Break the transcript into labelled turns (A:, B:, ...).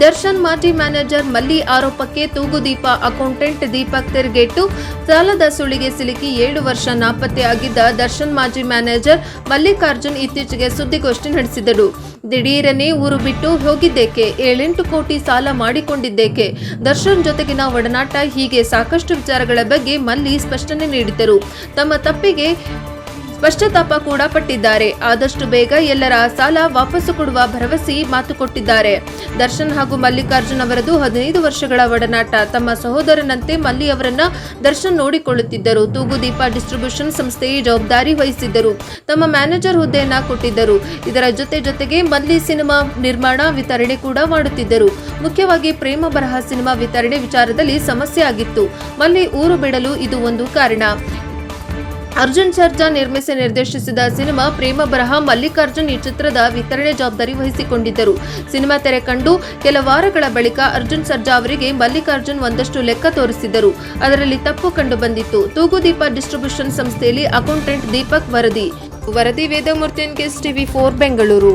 A: ದರ್ಶನ್ ಮಾಜಿ ಮ್ಯಾನೇಜರ್ ಮಲ್ಲಿ ಆರೋಪಕ್ಕೆ ತೂಗುದೀಪ ಅಕೌಂಟೆಂಟ್ ದೀಪಕ್ ತಿರುಗೇಟು. ಸಾಲದ ಸುಳಿಗೆ ಸಿಲುಕಿ 7 ವರ್ಷ ನಾಪತ್ತೆ ಆಗಿದ್ದ ದರ್ಶನ್ ಮಾಜಿ ಮ್ಯಾನೇಜರ್ ಮಲ್ಲಿಕಾರ್ಜುನ್ ಇತ್ತೀಚೆಗೆ ಸುದ್ದಿಗೋಷ್ಠಿ ನಡೆಸಿದರು. ದಿಢೀರನೆ ಊರು ಬಿಟ್ಟು ಹೋಗಿದ್ದೇಕೆ, 7-8 ಕೋಟಿ ಸಾಲ ಮಾಡಿಕೊಂಡಿದ್ದೇಕೆ, ದರ್ಶನ್ ಜೊತೆಗಿನ ಒಡನಾಟ, ಹೀಗೆ ಸಾಕಷ್ಟು ವಿಚಾರಗಳ ಬಗ್ಗೆ ಮಲ್ಲಿ ಸ್ಪಷ್ಟನೆ ನೀಡಿದರು. ತಮ್ಮ ತಪ್ಪಿಗೆ ಪಶ್ಚಾತ್ತಾಪ ಕೂಡ ಪಟ್ಟಿದ್ದಾರೆ. ಆದಷ್ಟು ಬೇಗ ಎಲ್ಲರ ಸಾಲ ವಾಪಸ್ಸು ಕೊಡುವ ಭರವಸೆ ಮಾತು ಕೊಟ್ಟಿದ್ದಾರೆ. ದರ್ಶನ್ ಹಾಗೂ ಮಲ್ಲಿಕಾರ್ಜುನ್ ಅವರದು 15 ವರ್ಷಗಳ ಒಡನಾಟ. ತಮ್ಮ ಸಹೋದರನಂತೆ ಮಲ್ಲಿ ಅವರನ್ನ ದರ್ಶನ್ ನೋಡಿಕೊಳ್ಳುತ್ತಿದ್ದರು. ತೂಗುದೀಪ ಡಿಸ್ಟ್ರಿಬ್ಯೂಷನ್ ಸಂಸ್ಥೆಯ ಜವಾಬ್ದಾರಿ ವಹಿಸಿದ್ದರು. ತಮ್ಮ ಮ್ಯಾನೇಜರ್ ಹುದ್ದೆಯನ್ನ ಕೊಟ್ಟಿದ್ದರು. ಇದರ ಜೊತೆಗೆ ಮಲ್ಲಿ ಸಿನಿಮಾ ನಿರ್ಮಾಣ, ವಿತರಣೆ ಕೂಡ ಮಾಡುತ್ತಿದ್ದರು. ಮುಖ್ಯವಾಗಿ ಪ್ರೇಮ ಬರಹ ಸಿನಿಮಾ ವಿತರಣೆ ವಿಚಾರದಲ್ಲಿ ಸಮಸ್ಯೆ ಆಗಿತ್ತು. ಮಲ್ಲಿ ಊರು ಬಿಡಲು ಇದು ಒಂದು ಕಾರಣ. ಅರ್ಜುನ್ ಸರ್ಜಾ ನಿರ್ಮಿಸಿ ನಿರ್ದೇಶಿಸಿದ ಸಿನಿಮಾ ಪ್ರೇಮ ಬರಹ. ಮಲ್ಲಿಕಾರ್ಜುನ್ ಈ ಚಿತ್ರದ ವಿತರಣೆ ಜವಾಬ್ದಾರಿ ವಹಿಸಿಕೊಂಡಿದ್ದರು. ಸಿನಿಮಾ ತೆರೆ ಕಂಡು ಕೆಲ ವಾರಗಳ ಬಳಿಕ ಅರ್ಜುನ್ ಸರ್ಜಾ ಅವರಿಗೆ ಮಲ್ಲಿಕಾರ್ಜುನ್ ಒಂದಷ್ಟು ಲೆಕ್ಕ ತೋರಿಸಿದ್ದರು. ಅದರಲ್ಲಿ ತಪ್ಪು ಕಂಡು ಬಂದಿತ್ತು. ತೂಗುದೀಪ ಡಿಸ್ಟ್ರಿಬ್ಯೂಷನ್ ಸಂಸ್ಥೆಯಲ್ಲಿ ಅಕೌಂಟೆಂಟ್ ದೀಪಕ್ ವರದಿ ವೇದಮೂರ್ತಿ, NKS TV 4 ಬೆಂಗಳೂರು.